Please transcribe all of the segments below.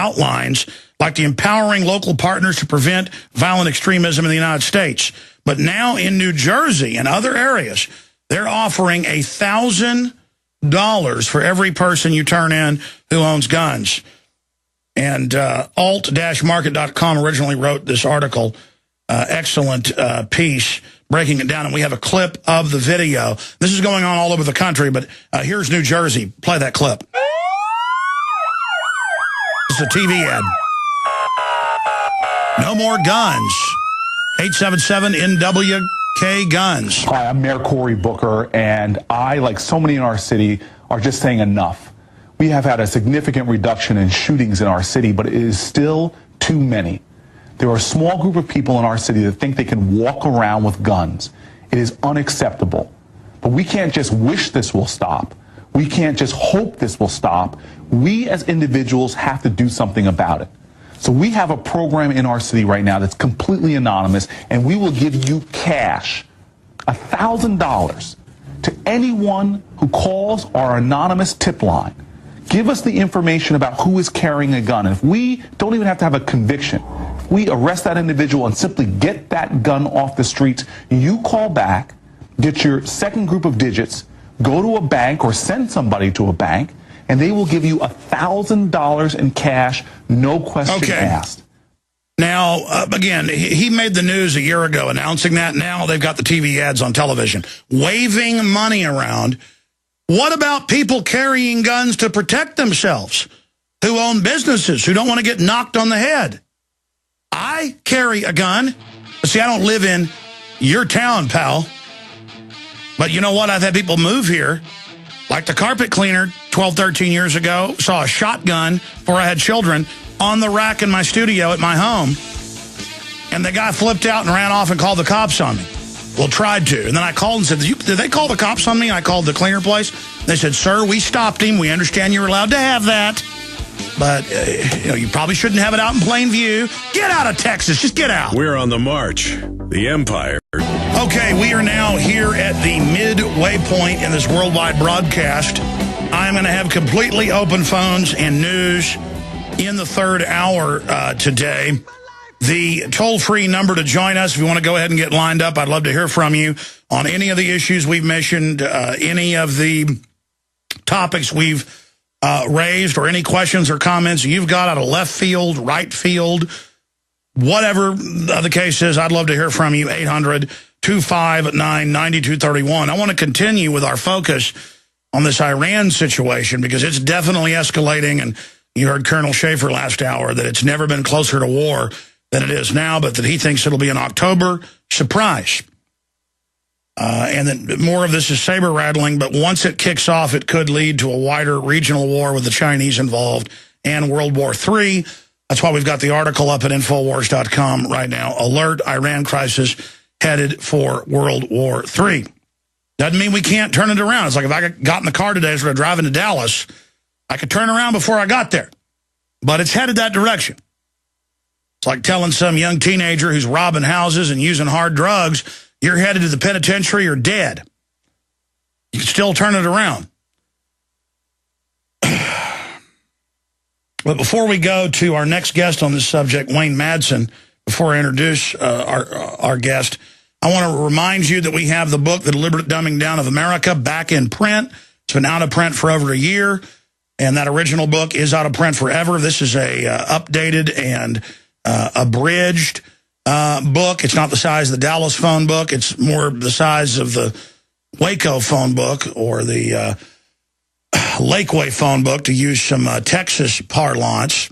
outlines, like the empowering local partners to prevent violent extremism in the United States. But now in New Jersey and other areas, they're offering $1,000 for every person you turn in who owns guns. And alt-market.com originally wrote this article, excellent piece, breaking it down, and we have a clip of the video. This is going on all over the country, but here's New Jersey. Play that clip. It's a TV ad. No more guns. 877-NWK Guns. Hi, I'm Mayor Cory Booker, and I, like so many in our city, are just saying enough. We have had a significant reduction in shootings in our city, but it is still too many. There are a small group of people in our city that think they can walk around with guns. It is unacceptable. But we can't just wish this will stop. We can't just hope this will stop. We as individuals have to do something about it. So we have a program in our city right now that's completely anonymous, and we will give you cash, $1,000, to anyone who calls our anonymous tip line. Give us the information about who is carrying a gun. And if we don't even have to have a conviction, if we arrest that individual and simply get that gun off the streets, you call back, get your second group of digits, go to a bank or send somebody to a bank, and they will give you $1,000 in cash, no question asked. Now, again, he made the news a year ago announcing that. Now they've got the TV ads on television, waving money around. What about people carrying guns to protect themselves, who own businesses, who don't want to get knocked on the head? I carry a gun. See, I don't live in your town, pal. But you know what? I've had people move here, like the carpet cleaner 12, 13 years ago, saw a shotgun before I had children on the rack in my studio at my home. And the guy flipped out and ran off and called the cops on me. Well, tried to. And then I called and said, did they call the cops on me? I called the cleaner place. They said, sir, we stopped him. We understand you're allowed to have that. But, you probably shouldn't have it out in plain view. Get out of Texas. Just get out. We're on the march. The Empire. Okay, we are now here at the midway point in this worldwide broadcast. I'm going to have completely open phones and news in the third hour today. The toll-free number to join us, if you want to go ahead and get lined up, I'd love to hear from you on any of the issues we've mentioned, any of the topics we've raised, or any questions or comments you've got out of left field, right field, whatever the case is. I'd love to hear from you, 800-259-9231. I want to continue with our focus on this Iran situation, because it's definitely escalating, and you heard Colonel Schaefer last hour that it's never been closer to war than it is now, but that he thinks it'll be an October surprise. And that more of this is saber-rattling, but once it kicks off, it could lead to a wider regional war with the Chinese involved and World War III. That's why we've got the article up at Infowars.com right now. Alert, Iran crisis headed for World War III. Doesn't mean we can't turn it around. It's like if I got in the car today and started driving to Dallas, I could turn around before I got there. But it's headed that direction. It's like telling some young teenager who's robbing houses and using hard drugs, you're headed to the penitentiary or dead. You can still turn it around. But before we go to our next guest on this subject, Wayne Madsen, before I introduce our guest, I want to remind you that we have the book, The Deliberate Dumbing Down of America, back in print. It's been out of print for over a year, and that original book is out of print forever. This is a updated and abridged book. It's not the size of the Dallas phone book. It's more the size of the Waco phone book, or the Lakeway phone book, to use some Texas parlance.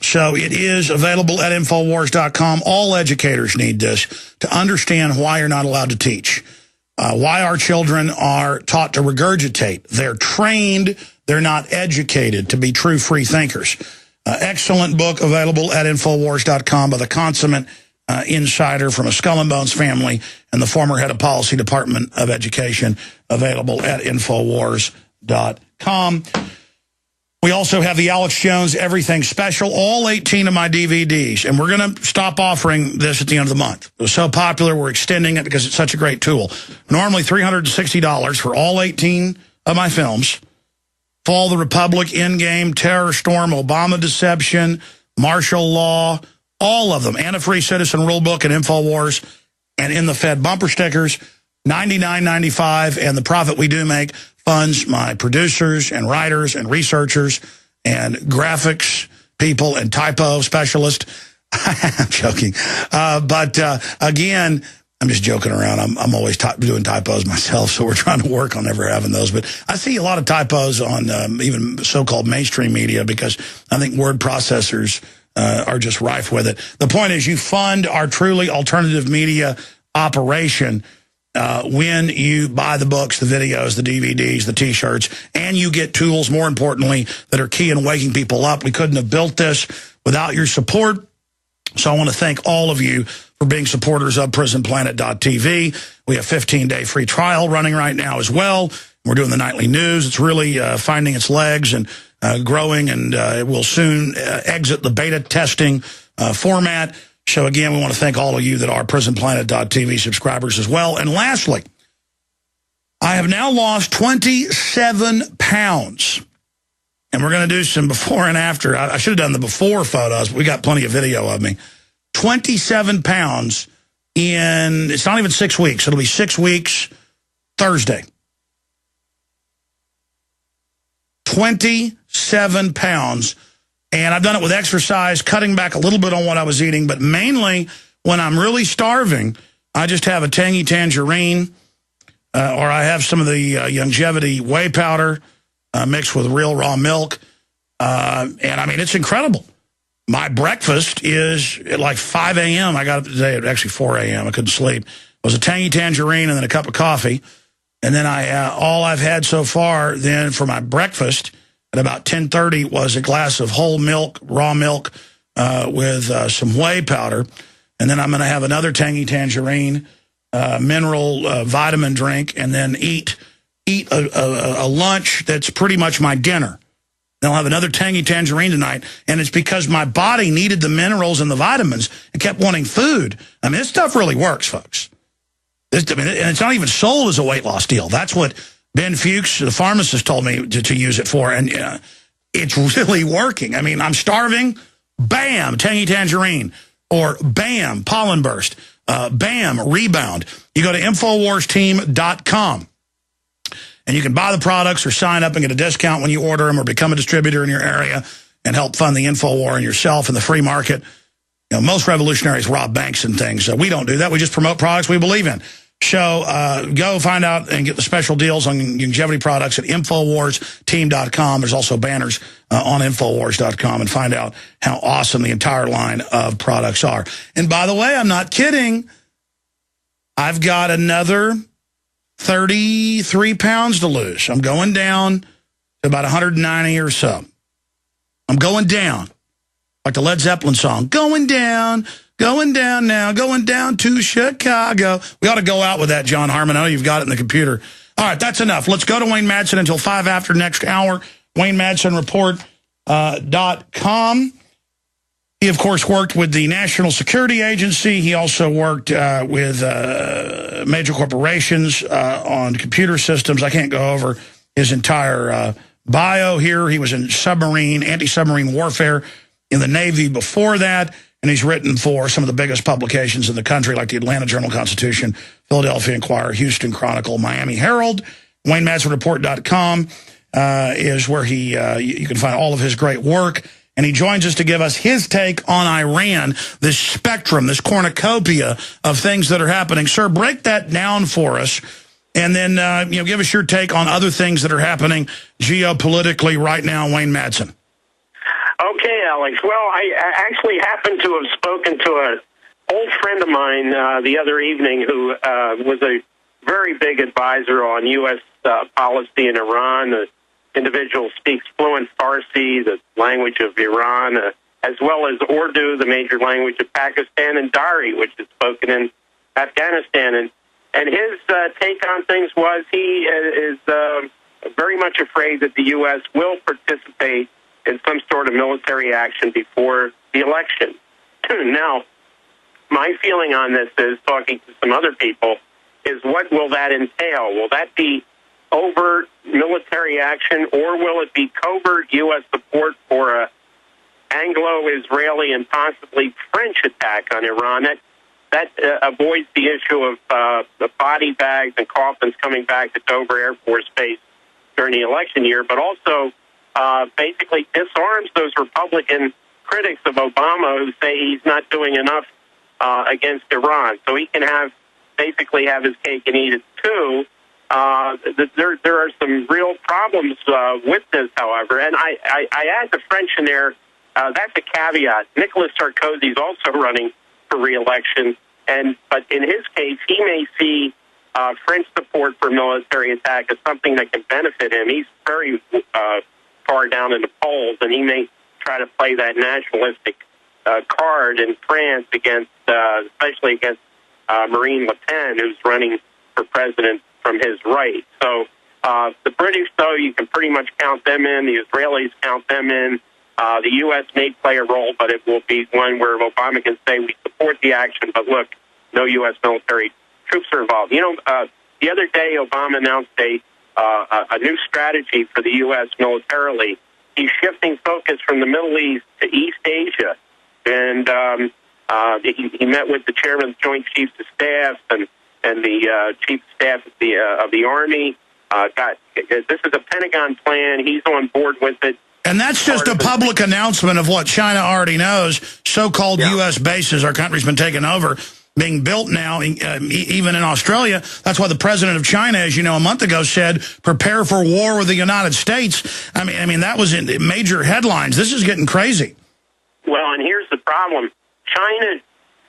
So it is available at Infowars.com. All educators need this to understand why you're not allowed to teach, why our children are taught to regurgitate. They're trained, they're not educated to be true free thinkers. Excellent book available at Infowars.com by the consummate insider from a Skull and Bones family and the former head of policy department of education, available at Infowars.com. We also have the Alex Jones Everything Special, all 18 of my DVDs, and we're going to stop offering this at the end of the month. It was so popular, we're extending it because it's such a great tool. Normally $360 for all 18 of my films. Fall of the Republic, Endgame, Terror Storm, Obama Deception, Martial Law, all of them. And a Free Citizen Rulebook and InfoWars and In the Fed bumper stickers, $99.95. And the profit we do make funds my producers and writers and researchers and graphics people and typo specialists. I'm joking. But again, I'm just joking around. I'm always doing typos myself, so we're trying to work on never having those. But I see a lot of typos on even so-called mainstream media because I think word processors are just rife with it. The point is you fund our truly alternative media operation when you buy the books, the videos, the DVDs, the T-shirts, and you get tools, more importantly, that are key in waking people up. We couldn't have built this without your support. So I want to thank all of you for being supporters of Prisonplanet.tv. We have 15-day free trial running right now as well. We're doing the nightly news. It's really finding its legs and growing, and it will soon exit the beta testing format. So again, we want to thank all of you that are Prisonplanet.tv subscribers as well. And lastly, I have now lost 27 pounds. And we're going to do some before and after. I should have done the before photos, but we got plenty of video of me. 27 pounds in, it's not even 6 weeks. It'll be 6 weeks Thursday. 27 pounds. And I've done it with exercise, cutting back a little bit on what I was eating, but mainly when I'm really starving, I just have a tangy tangerine, or I have some of the longevity whey powder, mixed with real raw milk. And, I mean, it's incredible. My breakfast is at like 5 a.m. I got up today at actually 4 a.m. I couldn't sleep. It was a tangy tangerine and then a cup of coffee. And then all I've had so far then for my breakfast at about 10:30 was a glass of whole milk, raw milk, with some whey powder. And then I'm going to have another tangy tangerine, mineral vitamin drink, and then eat a lunch that's pretty much my dinner. Then I'll have another tangy tangerine tonight, and it's because my body needed the minerals and the vitamins and kept wanting food. I mean, this stuff really works, folks. And it's not even sold as a weight loss deal. That's what Ben Fuchs, the pharmacist, told me to use it for, and it's really working. I mean, I'm starving, bam, tangy tangerine, or bam, pollen burst, bam, rebound. You go to InfoWarsTeam.com. And you can buy the products or sign up and get a discount when you order them or become a distributor in your area and help fund the InfoWar and yourself in the free market. You know, most revolutionaries rob banks and things. So we don't do that. We just promote products we believe in. So go find out and get the special deals on longevity products at InfoWarsTeam.com. There's also banners on InfoWars.com, and find out how awesome the entire line of products are. And by the way, I'm not kidding. I've got another 33 pounds to lose. I'm going down to about 190 or so. I'm going down. Like the Led Zeppelin song, going down now, going down to Chicago. We ought to go out with that, John Harmon. I know you've got it in the computer. All right, that's enough. Let's go to Wayne Madsen until 5 after next hour. WayneMadsenReport.com. He, of course, worked with the National Security Agency. He also worked with major corporations on computer systems. I can't go over his entire bio here. He was in anti-submarine warfare in the Navy before that, and he's written for some of the biggest publications in the country, like the Atlanta Journal-Constitution, Philadelphia Inquirer, Houston Chronicle, Miami Herald. WayneMadsenReport.com is where you can find all of his great work. And he joins us to give us his take on Iran, this spectrum, this cornucopia of things that are happening. Sir, break that down for us, and then give us your take on other things that are happening geopolitically right now, Wayne Madsen. Okay, Alex. Well, I actually happened to have spoken to an old friend of mine the other evening who was a very big advisor on U.S. Policy in Iran. The individual speaks fluent Farsi, the language of Iran, as well as Urdu, the major language of Pakistan, and Dari, which is spoken in Afghanistan. And his take on things was he is very much afraid that the U.S. will participate in some sort of military action before the election. Now, my feeling on this is, talking to some other people, is what will that entail? Will that be overt military action, or will it be covert U.S. support for a Anglo-Israeli and possibly French attack on Iran? That avoids the issue of the body bags and coffins coming back to Dover Air Force Base during the election year, but also basically disarms those Republican critics of Obama who say he's not doing enough against Iran. So he can basically have his cake and eat it too. There are some real problems with this, however, and I add the French in there. That's a caveat. Nicolas Sarkozy is also running for re-election, but in his case, he may see French support for military attack as something that can benefit him. He's very far down in the polls, and he may try to play that nationalistic card in France especially against Marine Le Pen, who's running for president from his right. So the British, though, you can pretty much count them in. The Israelis count them in. The U.S. may play a role, but it will be one where Obama can say we support the action, but look, no U.S. military troops are involved. You know, the other day Obama announced a new strategy for the U.S. militarily. He's shifting focus from the Middle East to East Asia, and he met with the chairman of the Joint Chiefs of Staff and the Chief of Staff of the Army. This is a Pentagon plan. He's on board with it. And that's just a public announcement of what China already knows. So-called U.S. bases, our country's been taken over, being built now, even in Australia. That's why the president of China, as you know, a month ago said, prepare for war with the United States. I mean, that was in major headlines. This is getting crazy. Well, and here's the problem. China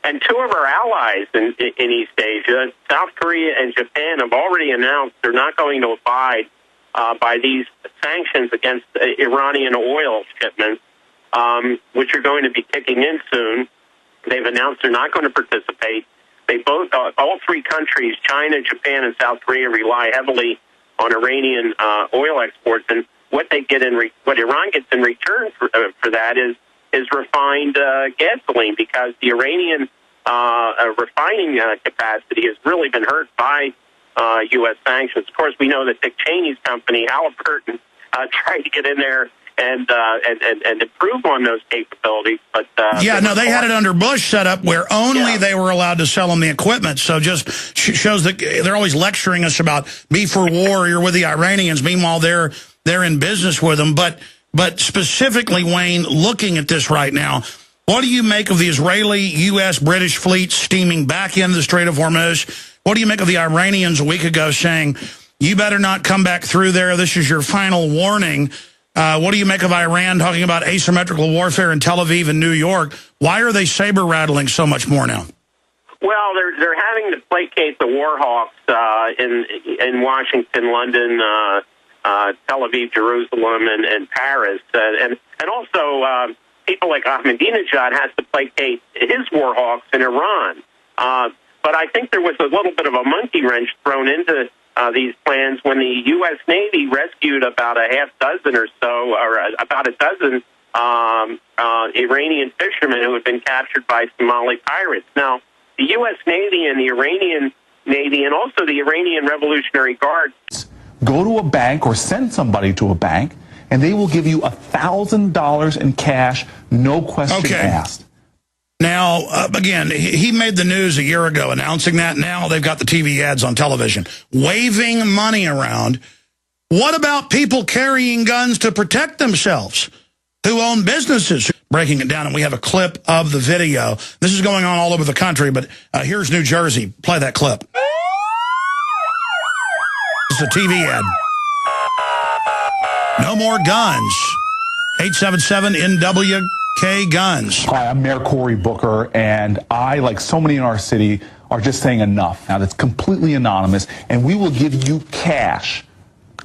and two of our allies in East Asia, South Korea and Japan, have already announced they're not going to abide by these sanctions against Iranian oil shipments, which are going to be kicking in soon. They've announced they're not going to participate. All three countries, China, Japan, and South Korea, rely heavily on Iranian oil exports, and what Iran gets in return for that is refined gasoline, because the Iranian refining capacity has really been hurt by U.S. sanctions. Of course, we know that Dick Cheney's company, Halliburton, tried to get in there and improve on those capabilities. But they had it under Bush set up where only they were allowed to sell them the equipment. So just shows that they're always lecturing us about be for war, you're with the Iranians. Meanwhile, they're in business with them. But specifically, Wayne, looking at this right now, what do you make of the Israeli, U.S., British fleets steaming back into the Strait of Hormuz? What do you make of the Iranians a week ago saying, you better not come back through there, this is your final warning? What do you make of Iran talking about asymmetrical warfare in Tel Aviv and New York? Why are they saber-rattling so much more now? Well, they're having to placate the war hawks in Washington, London, Tel Aviv, Jerusalem, and Paris. And also people like Ahmadinejad has to placate his war hawks in Iran. But I think there was a little bit of a monkey wrench thrown into these plans when the U.S. Navy rescued about a half dozen or so, or about a dozen Iranian fishermen who had been captured by Somali pirates. Now, the U.S. Navy and the Iranian Navy and also the Iranian Revolutionary Guard go to a bank or send somebody to a bank, and they will give you $1,000 in cash, no question asked. Now, again, he made the news a year ago announcing that. Now they've got the TV ads on television, waving money around. What about people carrying guns to protect themselves who own businesses? Breaking it down, and we have a clip of the video. This is going on all over the country, but here's New Jersey. Play that clip. It's a TV ad. No more guns. 877-NW. Guns. Hi, I'm Mayor Cory Booker, and I, like so many in our city, are just saying enough. Now, that's completely anonymous, and we will give you cash,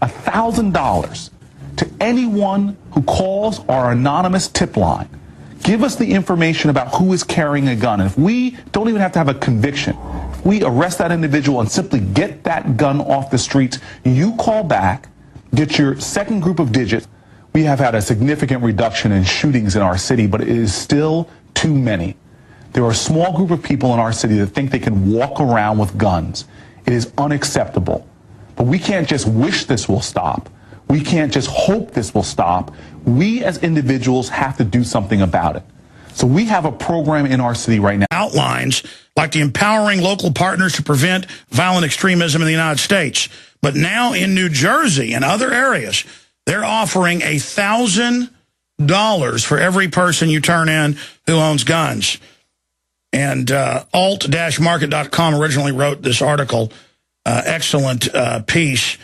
$1,000, to anyone who calls our anonymous tip line. Give us the information about who is carrying a gun. And if we don't even have to have a conviction, if we arrest that individual and simply get that gun off the streets, you call back, get your second group of digits. We have had a significant reduction in shootings in our city, but it is still too many. There are a small group of people in our city that think they can walk around with guns. It is unacceptable. But we can't just wish this will stop. We can't just hope this will stop. We as individuals have to do something about it. So we have a program in our city right now. Outlines like the empowering local partners to prevent violent extremism in the United States. But now in New Jersey and other areas, they're offering $1,000 for every person you turn in who owns guns. And alt-market.com originally wrote this article, excellent piece.